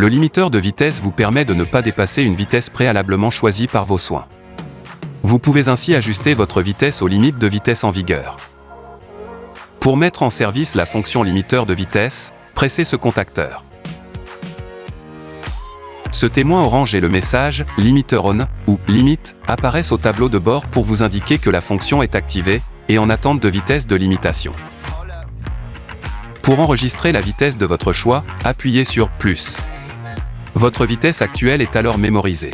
Le limiteur de vitesse vous permet de ne pas dépasser une vitesse préalablement choisie par vos soins. Vous pouvez ainsi ajuster votre vitesse aux limites de vitesse en vigueur. Pour mettre en service la fonction limiteur de vitesse, pressez ce contacteur. Ce témoin orange et le message « Limiter on » ou « Limite » apparaissent au tableau de bord pour vous indiquer que la fonction est activée et en attente de vitesse de limitation. Pour enregistrer la vitesse de votre choix, appuyez sur « Plus ». Votre vitesse actuelle est alors mémorisée.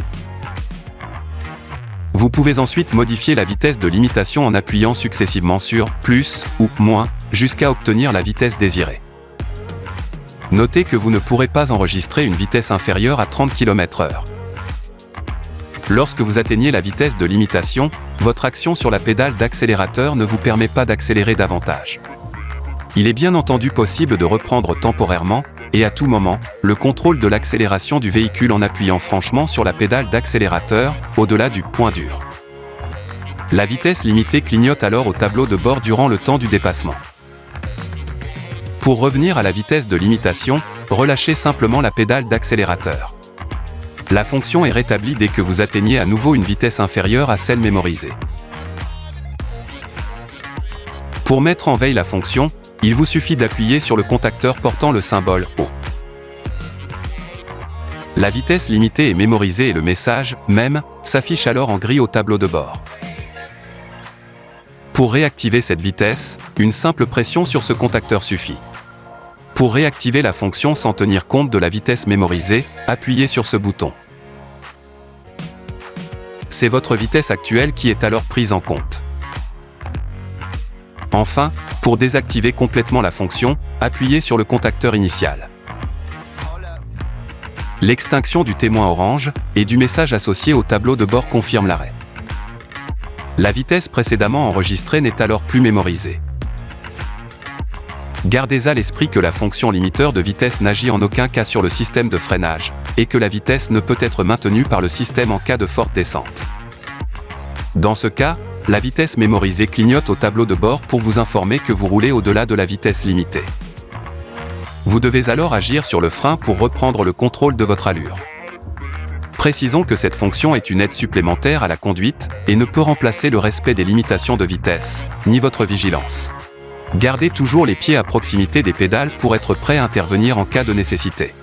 Vous pouvez ensuite modifier la vitesse de limitation en appuyant successivement sur « Plus » ou « Moins » jusqu'à obtenir la vitesse désirée. Notez que vous ne pourrez pas enregistrer une vitesse inférieure à 30 km/h. Lorsque vous atteignez la vitesse de limitation, votre action sur la pédale d'accélérateur ne vous permet pas d'accélérer davantage. Il est bien entendu possible de reprendre temporairement, et à tout moment, le contrôle de l'accélération du véhicule en appuyant franchement sur la pédale d'accélérateur, au-delà du point dur. La vitesse limitée clignote alors au tableau de bord durant le temps du dépassement. Pour revenir à la vitesse de limitation, relâchez simplement la pédale d'accélérateur. La fonction est rétablie dès que vous atteignez à nouveau une vitesse inférieure à celle mémorisée. Pour mettre en veille la fonction, il vous suffit d'appuyer sur le contacteur portant le symbole O. La vitesse limitée est mémorisée et le message « Même » s'affiche alors en gris au tableau de bord. Pour réactiver cette vitesse, une simple pression sur ce contacteur suffit. Pour réactiver la fonction sans tenir compte de la vitesse mémorisée, appuyez sur ce bouton. C'est votre vitesse actuelle qui est alors prise en compte. Enfin, pour désactiver complètement la fonction, appuyez sur le contacteur initial. L'extinction du témoin orange et du message associé au tableau de bord confirme l'arrêt. La vitesse précédemment enregistrée n'est alors plus mémorisée. Gardez à l'esprit que la fonction limiteur de vitesse n'agit en aucun cas sur le système de freinage, et que la vitesse ne peut être maintenue par le système en cas de forte descente. Dans ce cas, la vitesse mémorisée clignote au tableau de bord pour vous informer que vous roulez au-delà de la vitesse limitée. Vous devez alors agir sur le frein pour reprendre le contrôle de votre allure. Précisons que cette fonction est une aide supplémentaire à la conduite et ne peut remplacer le respect des limitations de vitesse, ni votre vigilance. Gardez toujours les pieds à proximité des pédales pour être prêt à intervenir en cas de nécessité.